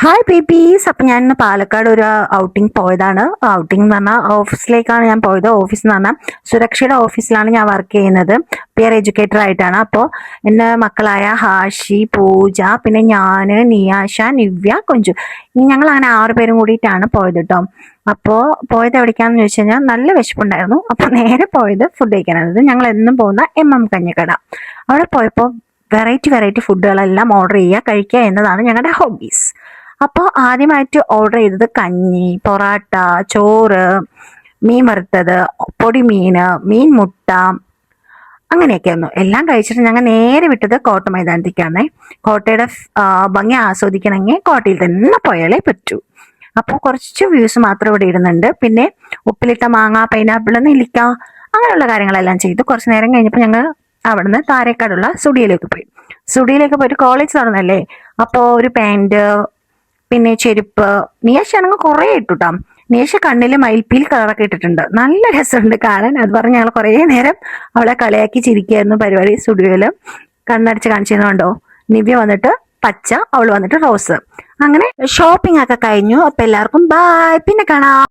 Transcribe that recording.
Hi babies. അപ്പം ഞാൻ ഇന്ന് പാലക്കാട് ഒരു ഔട്ടിംഗ് പോയതാണ്. ഔട്ടിംഗ് എന്ന് പറഞ്ഞാൽ ഓഫീസിലേക്കാണ് ഞാൻ പോയത്. ഓഫീസ് എന്ന് പറഞ്ഞാൽ സുരക്ഷയുടെ ഓഫീസിലാണ് ഞാൻ വർക്ക് ചെയ്യുന്നത്. പിയർ എഡ്യൂക്കേറ്റർ ആയിട്ടാണ്. അപ്പോൾ എൻ്റെ മക്കളായ ഹാഷി, പൂജ, പിന്നെ ഞാൻ, നിയാഷ, നിവ്യ, കൊഞ്ചു, ഞങ്ങൾ അങ്ങനെ 6 പേരും കൂടിയിട്ടാണ് പോയത് കേട്ടോ. അപ്പോൾ പോയത് എവിടേക്കാണെന്ന് ചോദിച്ചു കഴിഞ്ഞാൽ നല്ല വിശപ്പുണ്ടായിരുന്നു. അപ്പോൾ നേരെ പോയത് ഫുഡ് കഴിക്കാനാണ്. ഞങ്ങൾ എന്നും പോകുന്ന കഞ്ഞിക്കട. അവിടെ പോയപ്പോൾ വെറൈറ്റി ഫുഡുകളെല്ലാം ഓർഡർ ചെയ്യുക, കഴിക്കുക എന്നതാണ് ഞങ്ങളുടെ ഹോബീസ്. അപ്പോൾ ആദ്യമായിട്ട് ഓർഡർ ചെയ്തത് കഞ്ഞി, പൊറാട്ട, ചോറ്, മീൻ വറുത്തത്, പൊടിമീൻ, മീൻ മുട്ട, അങ്ങനെയൊക്കെയായിരുന്നു. എല്ലാം കഴിച്ചിട്ട് ഞങ്ങൾ നേരെ വിട്ടത് കോട്ട മൈതാനത്തേക്കാണ്. കോട്ടയുടെ ഭംഗി ആസ്വദിക്കണമെങ്കിൽ കോട്ടയിൽ തന്നെ പോയാലേ പറ്റൂ. അപ്പോൾ കുറച്ച് വ്യൂസ് മാത്രം ഇവിടെ ഇടുന്നുണ്ട്. പിന്നെ ഉപ്പിലിട്ട മാങ്ങ, പൈനാപ്പിൾ, നെല്ലിക്ക, അങ്ങനെയുള്ള കാര്യങ്ങളെല്ലാം ചെയ്തു. കുറച്ച് നേരം കഴിഞ്ഞപ്പോൾ ഞങ്ങൾ അവിടുന്ന് താരേക്കാടുള്ള സ്റ്റുഡിയോയിലേക്ക് പോയി. സ്റ്റുഡിയോയിലേക്ക് പോയിട്ട് കോളേജ് തുറന്നല്ലേ, അപ്പോൾ ഒരു പാൻറ്, പിന്നെ ചെരുപ്പ്, നിയേഷാണെങ്കിൽ കുറേ ഇട്ടുട്ടാ. നിയേഷ കണ്ണിൽ മയിൽപ്പീൽ കളറൊക്കെ ഇട്ടിട്ടുണ്ട്. നല്ല രസമുണ്ട് കാണാൻ. അത് പറഞ്ഞ് ഞങ്ങൾ കുറേ നേരം അവളെ കളിയാക്കി ചിരിക്കുകയായിരുന്നു പരിപാടി. സ്റ്റുഡിയോയിൽ കണ്ണടിച്ച് കാണിച്ചിരുന്നുണ്ടോ. നിവ്യ വന്നിട്ട് പച്ച, അവൾ വന്നിട്ട് റോസ്. അങ്ങനെ ഷോപ്പിംഗ് ഒക്കെ കഴിഞ്ഞു. അപ്പം എല്ലാവർക്കും ബൈ, പിന്നെ കാണാം.